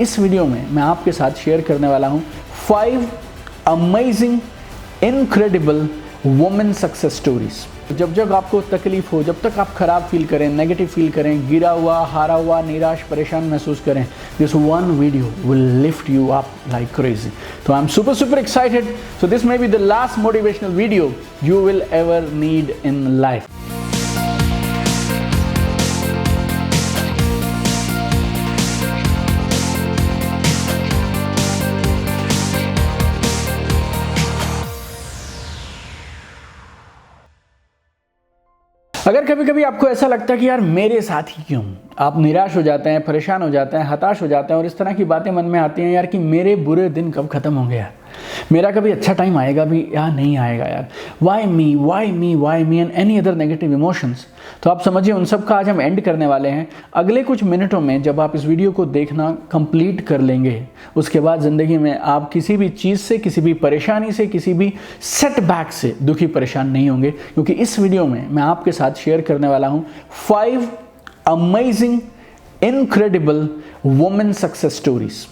इस वीडियो में मैं आपके साथ शेयर करने वाला हूं 5 amazing incredible women success stories. जब जब आपको तकलीफ हो, जब तक आप खराब फील करें, नेगेटिव फील करें, गिरा हुआ, हारा हुआ, निराश, परेशान महसूस करें, this one video will lift you up like crazy. तो I am super excited. So this may be the last motivational video you will ever need in life. अगर कभी कभी आपको ऐसा लगता है कि यार मेरे साथ ही क्यों, आप निराश हो जाते हैं, परेशान हो जाते हैं, हताश हो जाते हैं और इस तरह की बातें मन में आती हैं यार कि मेरे बुरे दिन कब खत्म होंगे यार, मेरा कभी अच्छा टाइम आएगा भी या नहीं आएगा यार, why me and any other negative emotions. तो आप समझिए उन सब का आज हम एंड करने वाले हैं। अगले कुछ मिनटों में जब आप इस वीडियो को देखना कंप्लीट कर लेंगे, उसके बाद ज़िंदगी में आप किसी भी चीज़ से, किसी भी परेशानी से, किसी भी सेटबैक से दुखी परेशान नहीं होंगे, क्योंकि इस वीडियो में मैं आपके साथ शेयर करने वाला हूँ 5 amazing incredible women success stories,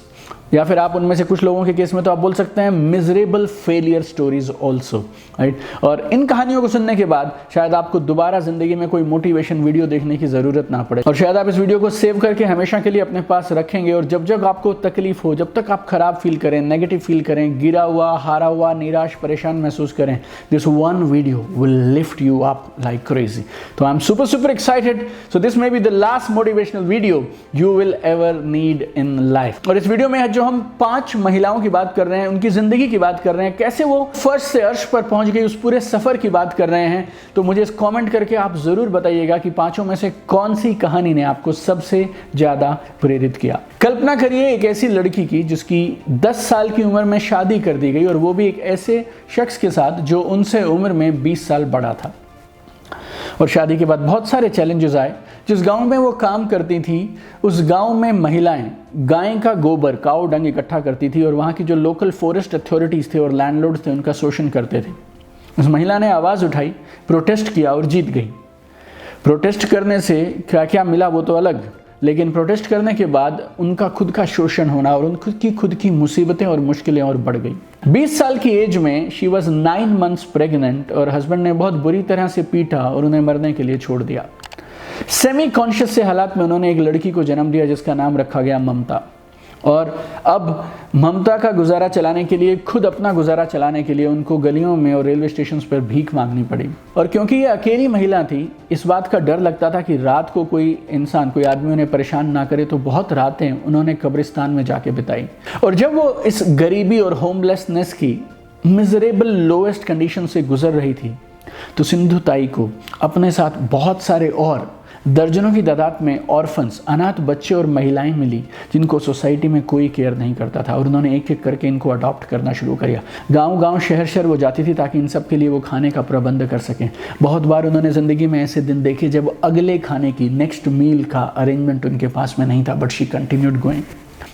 या फिर आप उनमें से कुछ लोगों के केस में तो आप बोल सकते हैं miserable failure stories also, right. और इन कहानियों को सुनने के बाद शायद आपको दोबारा जिंदगी में कोई मोटिवेशन वीडियो देखने की जरूरत ना पड़े, और शायद आप इस वीडियो को सेव करके हमेशा के लिए अपने पास रखेंगे। और जब जब आपको तकलीफ हो, जब तक आप खराब फील करें, नेगेटिव फील करें, गिरा हुआ, हारा हुआ, निराश, परेशान महसूस करें, this one video will lift you up like crazy. तो I am super excited. So this may be the last motivational video you will ever need in life. और इस वीडियो में जो हम 5 महिलाओं की बात कर रहे हैं, उनकी जिंदगी की बात कर रहे हैं, कैसे वो फर्श से अर्श पर पहुंच गई, उस पूरे सफर की बात कर रहे हैं। तो मुझे इस कमेंट करके आप जरूर बताइएगा कि 5 में से कौन सी कहानी ने आपको सबसे ज्यादा प्रेरित किया। कल्पना करिए एक ऐसी लड़की की जिसकी 10 साल की उम्र में शादी कर दी गई, और वो भी एक ऐसे शख्स के साथ जो उनसे उम्र में 20 साल बड़ा था। और शादी के बाद बहुत सारे चैलेंजेस आए। जिस गांव में वो काम करती थी, उस गांव में महिलाएं गाय का गोबर, काऊ डंग इकट्ठा करती थी, और वहाँ की जो लोकल फॉरेस्ट अथॉरिटीज़ थे और लैंडलॉर्ड्स थे उनका शोषण करते थे। उस महिला ने आवाज़ उठाई, प्रोटेस्ट किया और जीत गई। प्रोटेस्ट करने से क्या क्या मिला वो तो अलग, लेकिन प्रोटेस्ट करने के बाद उनका खुद का शोषण होना और उनकी खुद की मुसीबतें और मुश्किलें और बढ़ गई। 20 साल की एज में शी वॉज 9 months प्रेग्नेंट, और हस्बैंड ने बहुत बुरी तरह से पीटा और उन्हें मरने के लिए छोड़ दिया। सेमी कॉन्शियस से हालात में उन्होंने एक लड़की को जन्म दिया जिसका नाम रखा गया ममता। और अब ममता का गुजारा चलाने के लिए, खुद अपना गुजारा चलाने के लिए उनको गलियों में और रेलवे स्टेशन पर भीख मांगनी पड़ी। और क्योंकि ये अकेली महिला थी, इस बात का डर लगता था कि रात को कोई इंसान, कोई आदमी उन्हें परेशान ना करे, तो बहुत रातें उन्होंने कब्रिस्तान में जाके बिताई। और जब वो इस गरीबी और होमलेसनेस की मिजरेबल लोएस्ट कंडीशन से गुजर रही थी, तो सिंधु ताई को अपने साथ बहुत सारे और दर्जनों की तादाद में ऑर्फन्स, अनाथ बच्चे और महिलाएं मिली जिनको सोसाइटी में कोई केयर नहीं करता था, और उन्होंने एक एक करके इनको अडॉप्ट करना शुरू किया। गांव-गांव, शहर वो जाती थी ताकि इन सब के लिए वो खाने का प्रबंध कर सकें। बहुत बार उन्होंने ज़िंदगी में ऐसे दिन देखे जब अगले खाने की, नेक्स्ट मील का अरेंजमेंट उनके पास में नहीं था, बट शी कंटिन्यूड गोइंग।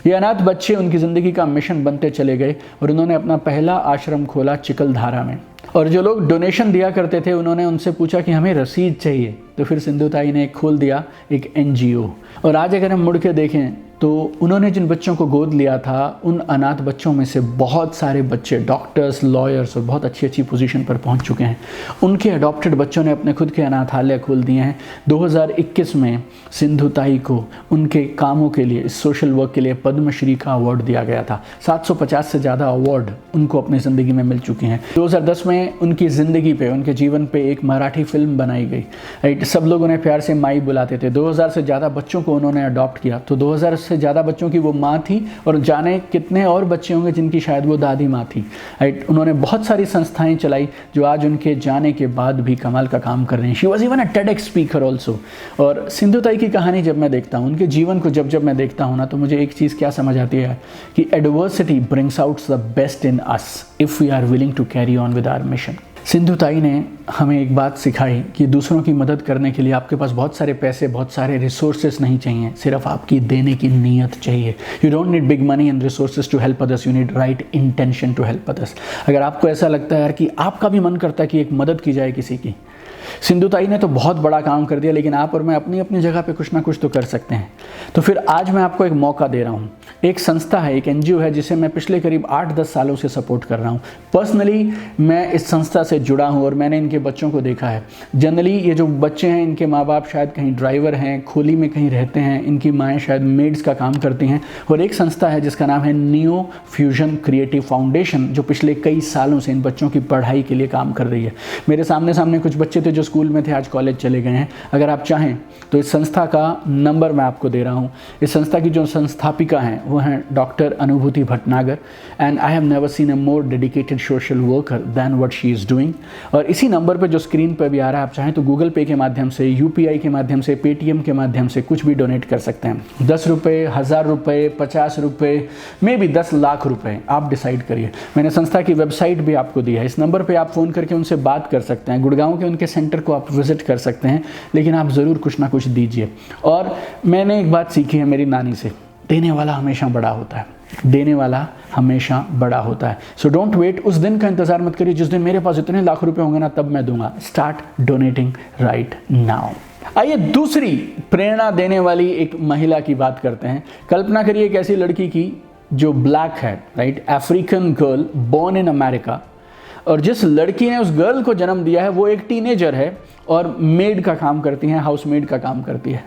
ये अनाथ बच्चे उनकी ज़िंदगी का मिशन बनते चले गए, और उन्होंने अपना पहला आश्रम खोला चिकलधारा में। और जो लोग डोनेशन दिया करते थे उन्होंने उनसे पूछा कि हमें रसीद चाहिए, तो फिर सिंधु ताई ने खोल दिया एक NGO। और आज अगर हम मुड़ के देखें तो उन्होंने जिन बच्चों को गोद लिया था, उन अनाथ बच्चों में से बहुत सारे बच्चे डॉक्टर्स, लॉयर्स और बहुत अच्छी पोजीशन पर पहुंच चुके हैं। उनके अडॉप्टेड बच्चों ने अपने खुद के अनाथालय खोल दिए हैं। 2021 में सिंधु ताई को उनके कामों के लिए, इस सोशल वर्क के लिए पद्मश्री का अवार्ड दिया गया था। 750 से ज़्यादा अवार्ड उनको अपनी ज़िंदगी में मिल चुके हैं। 2010 में उनकी ज़िंदगी पे, उनके जीवन पे एक मराठी फिल्म बनाई गई, राइट। सब लोग उन्हें प्यार से माई बुलाते थे। 2000 से ज़्यादा बच्चों को उन्होंने अडॉप्ट किया। तो 2000 से ज़्यादा बच्चों की वो माँ थी, और जाने कितने और बच्चे होंगे जिनकी शायद वो दादी माँ थी, राइट। उन्होंने बहुत सारी संस्थाएं चलाई जो आज उनके जाने के बाद भी कमाल का काम कर रही हैं। She was even a TEDx speaker also. और सिंधु ताई की कहानी जब मैं देखता हूँ, उनके जीवन को जब मैं देखता हूँ ना, तो मुझे एक चीज़ क्या समझ आती है कि adversity brings out the best in us if we are willing to carry on with our mission. Sindhu Tai ने हमें एक बात सिखाई कि दूसरों की मदद करने के लिए आपके पास बहुत सारे पैसे, बहुत सारे रिसोर्सेस नहीं चाहिए, सिर्फ आपकी देने की नीयत चाहिए। You don't need big money and resources to help others, you need right intention to help others. अगर आपको ऐसा लगता है यार कि आपका भी मन करता है कि एक मदद की जाए किसी की, सिंधु ताई ने तो बहुत बड़ा काम कर दिया, लेकिन आप और मैं अपनी अपनी जगह पे कुछ ना कुछ तो कर सकते हैं। तो फिर आज मैं आपको एक मौका दे रहा हूँ, एक संस्था है, एक एनजीओ है जिसे मैं पिछले करीब 8-10 सालों से सपोर्ट कर रहा हूँ। पर्सनली मैं इस संस्था से जुड़ा हूँ और मैंने इनके बच्चों को देखा है। जनरली ये जो बच्चे हैं, इनके माँ बाप शायद कहीं ड्राइवर हैं, खोली में कहीं रहते हैं, इनकी माएँ शायद मेड्स का काम करती हैं। और एक संस्था है जिसका नाम है नियो फ्यूजन क्रिएटिव फाउंडेशन, जो पिछले कई सालों से इन बच्चों की पढ़ाई के लिए काम कर रही है। मेरे सामने कुछ बच्चे थे जो स्कूल में थे, आज कॉलेज चले गए हैं। अगर आप चाहें तो इस संस्था का नंबर मैं आपको दे रहा हूँ। इस संस्था की जो संस्थापिका हैं वो हैं doctor Anubhuti Bhatnagar, and I have never seen a more dedicated social worker than what she is doing. और इसी नंबर पर जो स्क्रीन पर भी आ रहा है, आप चाहें तो गूगल पे के माध्यम से, यूपीआई के माध्यम से, पेटीएम के माध्यम से कुछ भी डोनेट कर सकते हैं। 10 रुपये, 1000 रुपये, 50 रुपये, मे बी 10 लाख रुपए, आप डिसाइड करिए। मैंने संस्था की वेबसाइट भी आपको दी है। इस नंबर पे आप फ़ोन करके उनसे बात कर सकते हैं। गुड़गांव के उनके सेंटर को आप विजिट कर सकते हैं, लेकिन आप ज़रूर कुछ ना कुछ दीजिए। और मैंने एक बात सीखी है मेरी नानी से, देने वाला हमेशा बड़ा होता है, देने वाला हमेशा बड़ा होता है। सो डोंट वेट, उस दिन का इंतज़ार मत करिए जिस दिन मेरे पास इतने लाख रुपए होंगे ना तब मैं दूंगा। Start donating right now. आइए दूसरी प्रेरणा देने वाली एक महिला की बात करते हैं। कल्पना करिए एक ऐसी लड़की की जो ब्लैक है, right, African girl born in America, और जिस लड़की ने उस गर्ल को जन्म दिया है वो एक टीनेजर है और मेड का काम करती है, हाउस मेड का काम करती है।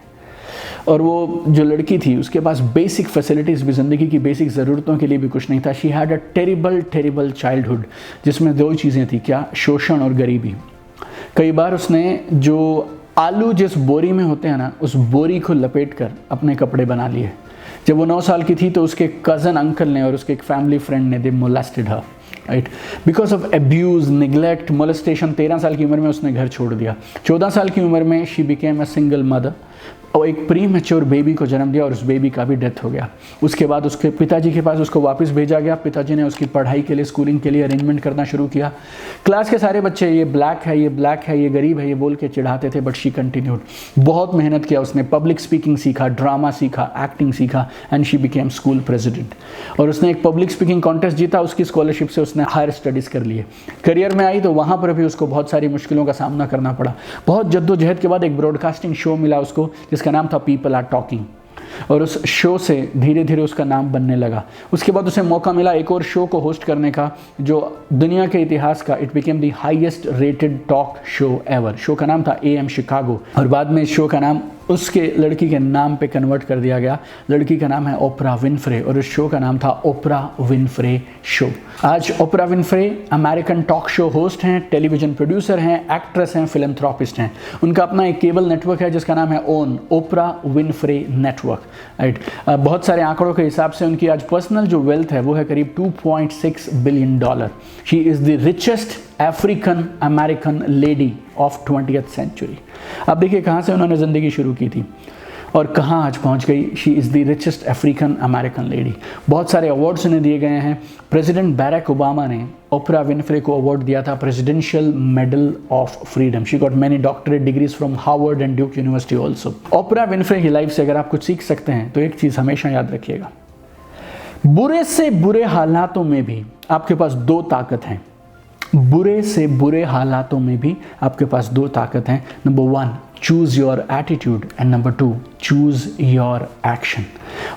और वो जो लड़की थी उसके पास बेसिक फैसिलिटीज़ भी, ज़िंदगी की बेसिक ज़रूरतों के लिए भी कुछ नहीं था। She had a terrible childhood, जिसमें 2 चीज़ें थी, क्या, शोषण और गरीबी। कई बार उसने जो आलू जिस बोरी में होते हैं ना, उस बोरी को लपेट कर अपने कपड़े बना लिए। जब वो 9 साल की थी तो उसके कज़न अंकल ने और उसके एक फैमिली फ्रेंड ने they molested her, right, because of abuse, neglect, molestation. 13 साल की उम्र में उसने घर छोड़ दिया। 14 साल की उम्र में she became a single mother और एक प्री मैच्योर बेबी को जन्म दिया और उस बेबी का भी डेथ हो गया। उसके बाद उसके पिताजी के पास उसको वापस भेजा गया। पिताजी ने उसकी पढ़ाई के लिए, स्कूलिंग के लिए अरेंजमेंट करना शुरू किया। क्लास के सारे बच्चे ये ब्लैक है, ये ब्लैक है, ये गरीब है, ये बोल के चिढ़ाते थे, बट शी कंटिन्यूड। बहुत मेहनत किया उसने, पब्लिक स्पीकिंग सीखा, ड्रामा सीखा, एक्टिंग सीखा, and she became school president. और उसने एक पब्लिक स्पीकिंग कॉन्टेस्ट जीता, उसकी स्कॉलरशिप से उसने हायर स्टडीज़ कर लिए। करियर में आई तो वहाँ पर भी उसको बहुत सारी मुश्किलों का सामना करना पड़ा। बहुत जद्दोजहद के बाद एक ब्रॉडकास्टिंग शो मिला उसको जिसका नाम था पीपल आर टॉकिंग, और उस शो से धीरे धीरे उसका नाम बनने लगा। उसके बाद उसे मौका मिला एक और शो को होस्ट करने का जो दुनिया के इतिहास का, it became the highest rated talk show ever. Show का नाम था AM शिकागो, और बाद में इस शो का नाम उसके लड़की के नाम पे कन्वर्ट कर दिया गया। लड़की का नाम है ओपरा विनफ्रे और इस शो का नाम था ओपरा विनफ्रे शो। आज Oprah Winfrey American talk show host हैं, टेलीविजन प्रोड्यूसर हैं, एक्ट्रेस हैं, फिलैंथ्रोपिस्ट हैं। उनका अपना एक केबल नेटवर्क है जिसका नाम है own, Oprah Winfrey network, right. बहुत सारे आंकड़ों के हिसाब से उनकी आज पर्सनल जो वेल्थ है वो है करीब $2.6 billion. She is the richest African American lady of 20th century. अब देखिए कहाँ से उन्होंने ज़िंदगी शुरू की थी और कहाँ आज पहुँच गई। She is the richest African American lady. बहुत सारे अवार्ड्स उन्हें दिए गए हैं। प्रेसिडेंट बैरक ओबामा ने ओपरा विनफ्रे को अवार्ड दिया था presidential medal of freedom. She got many doctorate degrees from Harvard and Duke university also. Oprah Winfrey की लाइफ से अगर आप कुछ सीख सकते हैं तो एक चीज़ हमेशा याद रखिएगा, बुरे से बुरे हालातों में भी आपके पास 2 ताकत हैं। बुरे से बुरे हालातों में भी आपके पास 2 ताकत हैं। Number 1, choose your attitude, and number 2, choose your action.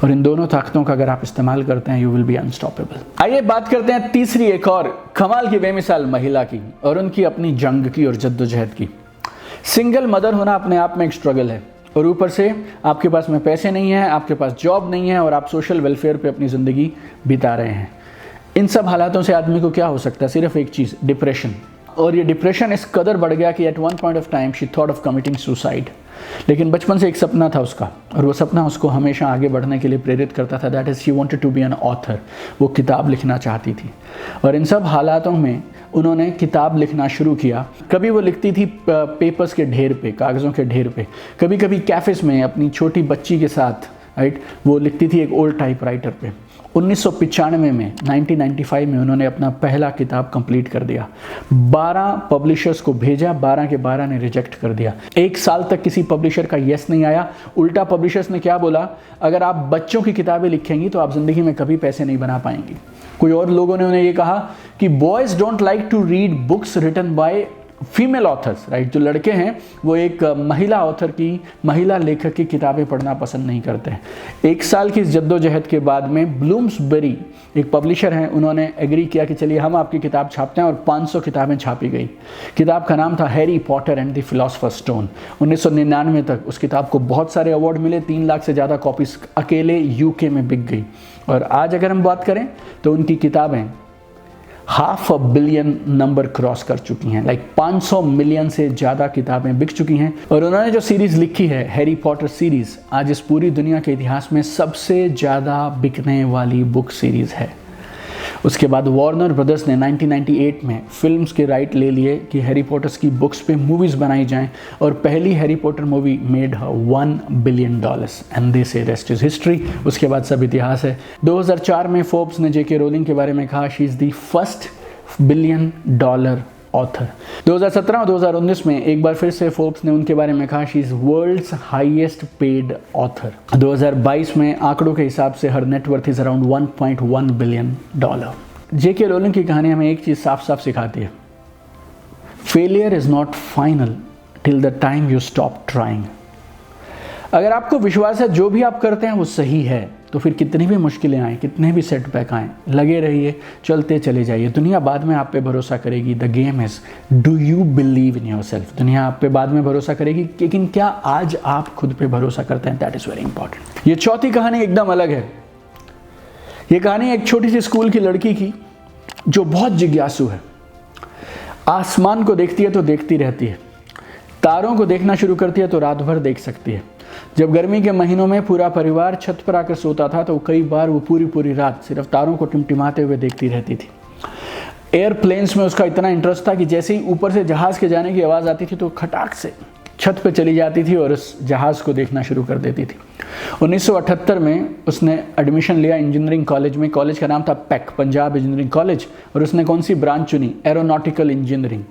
और इन दोनों ताकतों का अगर आप इस्तेमाल करते हैं, यू विल बी अनस्टॉपेबल। आइए बात करते हैं तीसरी एक और कमाल की बेमिसाल महिला की और उनकी अपनी जंग की और जद्दोजहद की। सिंगल मदर होना अपने आप में एक स्ट्रगल है और ऊपर से आपके पास में पैसे नहीं है, आपके पास जॉब नहीं है और आप सोशल वेलफेयर पे अपनी ज़िंदगी बिता रहे हैं। इन सब हालातों से आदमी को क्या हो सकता है? सिर्फ एक चीज़, डिप्रेशन। और ये डिप्रेशन इस कदर बढ़ गया कि at one point of time she thought of committing suicide. लेकिन बचपन से एक सपना था उसका और वो सपना उसको हमेशा आगे बढ़ने के लिए प्रेरित करता था। That is she wanted to be an author. वो किताब लिखना चाहती थी और इन सब हालातों में उन्होंने किताब लिखना शुरू किया। कभी वो लिखती थी पेपर्स के ढेर पे, कागज़ों के ढेर पे, कभी कभी कैफ़ेस में अपनी छोटी बच्ची के साथ, राइट, वो लिखती थी एक ओल्ड टाइपराइटर पे। 1995 में 1995 में उन्होंने अपना पहला किताब कंप्लीट कर दिया। 12 पब्लिशर्स को भेजा, 12 के 12 ने रिजेक्ट कर दिया। 1 साल तक किसी पब्लिशर का यस नहीं आया। उल्टा पब्लिशर्स ने क्या बोला, अगर आप बच्चों की किताबें लिखेंगी तो आप ज़िंदगी में कभी पैसे नहीं बना पाएंगी। कोई और लोगों ने उन्हें ये कहा कि boys don't like to read books written by female authors, right, जो लड़के हैं वो एक महिला ऑथर की, महिला लेखक की किताबें पढ़ना पसंद नहीं करते हैं। 1 साल की इस जद्दोजहद के बाद में ब्लूम्सबेरी एक पब्लिशर हैं, उन्होंने एग्री किया कि चलिए हम आपकी किताब छापते हैं, और 500 किताबें छापी गई। किताब का नाम था Harry Potter and the Philosopher's Stone. 1999 तक उस किताब को बहुत सारे अवार्ड मिले, 3 लाख से ज़्यादा कॉपीज अकेले यूके में बिक गई। और आज अगर हम बात करें तो उनकी किताबें 500 बिलियन नंबर क्रॉस कर चुकी हैं, लाइक 500 मिलियन से ज़्यादा किताबें बिक चुकी हैं। और उन्होंने जो सीरीज़ लिखी है हैरी पॉटर सीरीज़, आज इस पूरी दुनिया के इतिहास में सबसे ज़्यादा बिकने वाली बुक सीरीज़ है। उसके बाद वार्नर ब्रदर्स ने 1998 में फिल्म्स के राइट ले लिए कि हैरी पॉटर्स की बुक्स पे मूवीज़ बनाई जाएं, और पहली Harry Potter movie made $1 billion and they से रेस्ट इज़ हिस्ट्री। उसके बाद सब इतिहास है। 2004 में फोर्ब्स ने जेके रोलिंग के बारे में कहा she is the first $1 billion author. 2017 और 2019 में एक बार फिर से फोर्ब्स ने उनके बारे में कहा she is world's highest paid author. 2022 में आंकड़ों के हिसाब से her net worth is around $1.1 billion. J K Rowling की कहानी हमें एक चीज़ साफ साफ सिखाती है, failure is not final till the time you stop trying. अगर आपको विश्वास है जो भी आप करते हैं वो सही है, तो फिर कितनी भी मुश्किलें आएँ, कितने भी सेटबैक आएँ, लगे रहिए, चलते चले जाइए। दुनिया बाद में आप पे भरोसा करेगी। The game is do you believe in your self. दुनिया आप पे बाद में भरोसा करेगी, लेकिन क्या आज आप खुद पे भरोसा करते हैं? That is very important. ये चौथी कहानी एकदम अलग है। ये कहानी एक छोटी सी स्कूल की लड़की की जो बहुत जिज्ञासु है। आसमान को देखती है तो देखती रहती है, तारों को देखना शुरू करती है तो रात भर देख सकती है। जब गर्मी के महीनों में पूरा परिवार छत पर आकर सोता था तो कई बार वो पूरी रात सिर्फ तारों को टिमटिमाते हुए देखती रहती थी। एयरप्लेन्स में उसका इतना इंटरेस्ट था कि जैसे ही ऊपर से जहाज़ के जाने की आवाज़ आती थी तो खटाक से छत पे चली जाती थी और उस जहाज़ को देखना शुरू कर देती थी। 1978 में उसने एडमिशन लिया इंजीनियरिंग कॉलेज में। कॉलेज का नाम था पैक, पंजाब इंजीनियरिंग कॉलेज। और उसने कौन सी ब्रांच चुनी? Aeronautical engineering.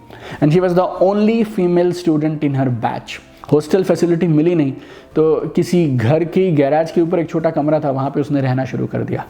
And she was the only female student in her batch. Hostel facility मिली नहीं तो किसी घर की गैराज के ऊपर एक छोटा कमरा था, वहाँ पे उसने रहना शुरू कर दिया।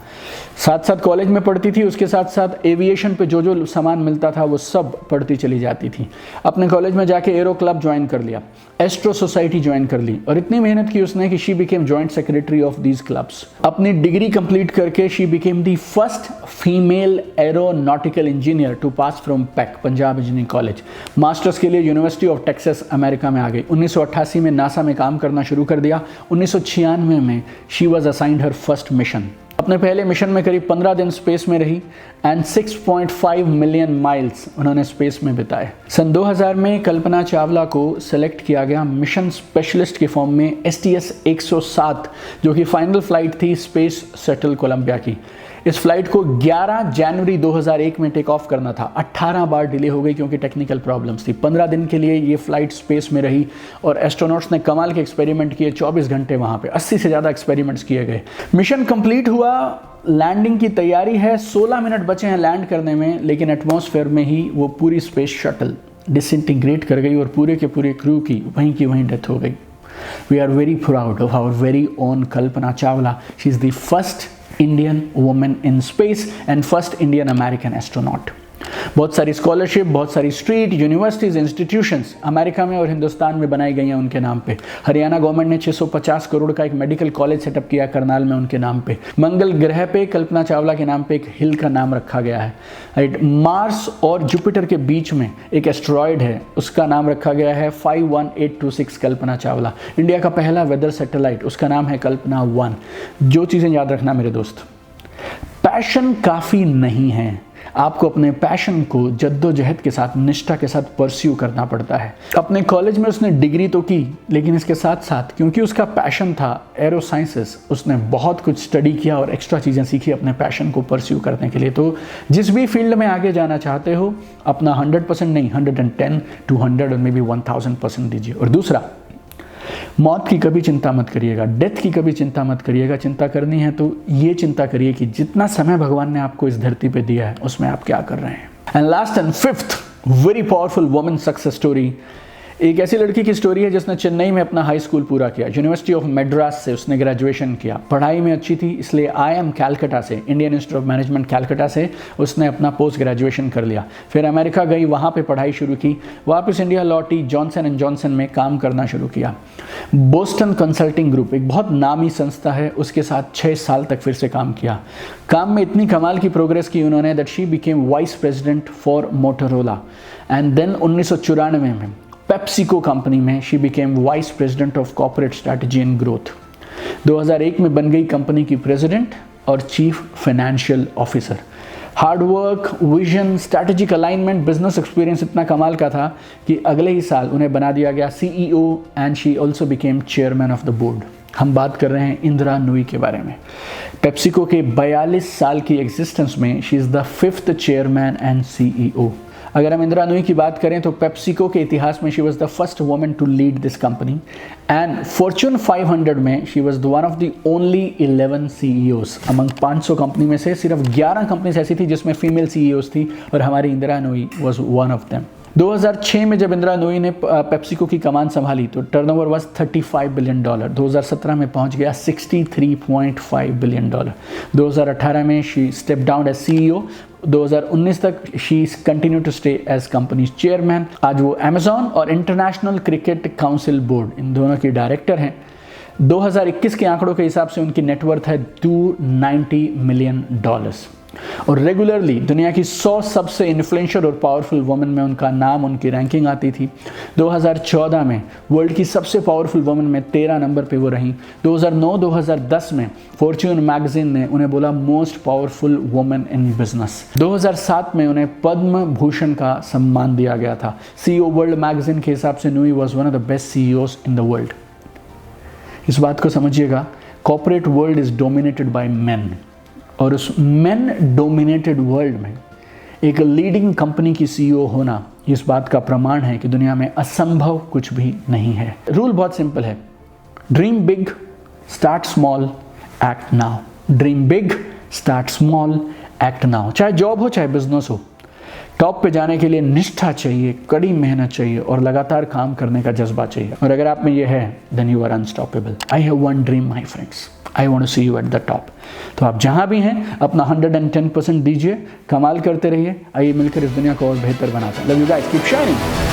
साथ साथ कॉलेज में पढ़ती थी, उसके साथ साथ एविएशन पे जो जो सामान मिलता था वो सब पढ़ती चली जाती थी। अपने कॉलेज में जाके एरो क्लब ज्वाइन कर लिया, एस्ट्रो सोसाइटी ज्वाइन कर ली, और इतनी मेहनत की उसने कि she became joint secretary of these clubs. अपनी डिग्री कंप्लीट करके she became the first female aeronautical engineer to pass from PEC, Punjab engineering college. Masters के लिए यूनिवर्सिटी ऑफ टेक्सास अमेरिका में आ गई। 1988 में नासा में काम करना शुरू कर दिया। 1996 में she was assigned her first mission. अपने पहले मिशन में करीब 15 दिन स्पेस में रही एंड 6.5 मिलियन माइल्स उन्होंने स्पेस में बिताए। सन 2000 में कल्पना चावला को सेलेक्ट किया गया मिशन स्पेशलिस्ट के फॉर्म में STS 107, जो कि फाइनल फ्लाइट थी स्पेस शटल कोलंबिया की। इस फ्लाइट को 11 जनवरी 2001 में टेक ऑफ करना था। 18 बार डिले हो गई क्योंकि टेक्निकल प्रॉब्लम्स थी। 15 दिन के लिए ये फ्लाइट स्पेस में रही और एस्ट्रोनॉट्स ने कमाल के एक्सपेरिमेंट किए। 24 घंटे वहाँ पे 80 से ज़्यादा एक्सपेरिमेंट्स किए गए। मिशन कंप्लीट हुआ, लैंडिंग की तैयारी है, 16 मिनट बचे हैं लैंड करने में, लेकिन एटमॉस्फेयर में ही वो पूरी स्पेस शटल डिसइंटीग्रेट कर गई और पूरे के पूरे क्रू की वहीं डेथ हो गई। We are very proud of our very own Kalpana Chawla. She is the first Indian woman in space and first Indian American astronaut। बहुत सारी स्कॉलरशिप, बहुत सारी स्ट्रीट, यूनिवर्सिटीज़, इंस्टीट्यूशंस अमेरिका में और हिंदुस्तान में बनाई गई हैं उनके नाम पे। हरियाणा गवर्नमेंट ने 650 करोड़ का एक मेडिकल कॉलेज सेटअप किया करनाल में उनके नाम पे। मंगल ग्रह पे कल्पना चावला के नाम पे एक हिल का नाम रखा गया है। राइट, मार्स और जुपिटर के बीच में एक एस्ट्रॉयड है, उसका नाम रखा गया है 51826 कल्पना चावला। इंडिया का पहला वेदर सैटेलाइट, उसका नाम है कल्पना 1। जो चीज़ें याद रखना मेरे दोस्त, पैशन काफ़ी नहीं है, आपको अपने पैशन को जद्दोजहद के साथ, निष्ठा के साथ परस्यू करना पड़ता है। अपने कॉलेज में उसने डिग्री तो की, लेकिन इसके साथ साथ क्योंकि उसका पैशन था एरो साइंसेस, उसने बहुत कुछ स्टडी किया और एक्स्ट्रा चीज़ें सीखी अपने पैशन को परस्यू करने के लिए। तो जिस भी फील्ड में आगे जाना चाहते हो, अपना 100% नहीं, 110, 200 और मे बी 1000% दीजिए। और दूसरा, मौत की कभी चिंता मत करिएगा, डेथ की कभी चिंता मत करिएगा। चिंता करनी है तो ये चिंता करिए कि जितना समय भगवान ने आपको इस धरती पे दिया है उसमें आप क्या कर रहे हैं। And last and fifth very powerful women success story एक ऐसी लड़की की स्टोरी है जिसने चेन्नई में अपना हाई स्कूल पूरा किया, यूनिवर्सिटी ऑफ मद्रास से उसने ग्रेजुएशन किया, पढ़ाई में अच्छी थी इसलिए IIM कैलकाटा से, Indian institute of management Calcutta से उसने अपना पोस्ट ग्रेजुएशन कर लिया। फिर अमेरिका गई, वहाँ पे पढ़ाई शुरू की, वापस इंडिया लौटी, जॉनसन एंड जॉनसन में काम करना शुरू किया। बोस्टन कंसल्टिंग ग्रुप एक बहुत नामी संस्था है, उसके साथ 6 साल तक फिर से काम किया। काम में इतनी कमाल की प्रोग्रेस की उन्होंने that she became vice president for Motorola and then 1994 में पेप्सिको कंपनी में she became vice president of corporate strategy and growth. 2001 में बन गई कंपनी की प्रेसिडेंट और chief financial officer. Hard work, vision, strategic alignment, business experience इतना कमाल का था कि अगले ही साल उन्हें बना दिया गया CEO and she also became chairman of the board. हम बात कर रहे हैं इंदिरा नूई के बारे में। पेप्सिको के 42 साल की एग्जिस्टेंस में she is the 5th chairman and CEO। अगर हम इंदिरा नूई की बात करें तो पेप्सिको के इतिहास में she was the first woman to lead this company and Fortune 500 में she was one of the only 11 CEOs। Among 500 company में से सिर्फ 11 कंपनीज ऐसी थी जिसमें फीमेल CEOs थी और हमारी Indira Nooyi was one of them. 2006 में जब इंदिरा नूई ने पेप्सिको की कमान संभाली तो टर्नओवर वाज $35 बिलियन। 2017 में पहुंच गया $63.5 बिलियन। 2018 में she step down as CEO। 2019 तक she continue to stay as company chairman. आज वो अमेजॉन और इंटरनेशनल क्रिकेट काउंसिल बोर्ड इन दोनों की डायरेक्टर हैं। 2021 के आंकड़ों के हिसाब से उनकी नेटवर्थ है $290 मिलियन और रेगुलरली दुनिया की 100 सबसे इन्फ्लुएंशियल और पावरफुल वुमेन में उनका नाम, उनकी रैंकिंग आती थी। 2014 में वर्ल्ड की सबसे पावरफुल वुमेन में 13 नंबर पे वो रहीं। 2009-2010 में फॉर्च्यून मैगजीन ने उन्हें बोला most powerful women in business. 2007 में उन्हें पद्म भूषण का सम्मान दिया गया था। CEO वर्ल्ड मैगजीन के हिसाब से Nooyi was one of the best CEOs in the world. इस बात को समझिएगा, corporate world is dominated by main और उस मेन डोमिनेटेड वर्ल्ड में एक लीडिंग कंपनी की CEO होना इस बात का प्रमाण है कि दुनिया में असंभव कुछ भी नहीं है। रूल बहुत सिंपल है, dream big, start small, act now. Dream big, start small, act now. चाहे जॉब हो चाहे बिजनेस हो, टॉप पे जाने के लिए निष्ठा चाहिए, कड़ी मेहनत चाहिए और लगातार काम करने का जज्बा चाहिए। और अगर आप में ये है then you are unstoppable. I have one dream my friends, I want to see you at the top. तो आप जहां भी हैं अपना 110% दीजिए, कमाल करते रहिए। आइए मिलकर इस दुनिया को और बेहतर बनाते हैं। Love you guys, keep shining.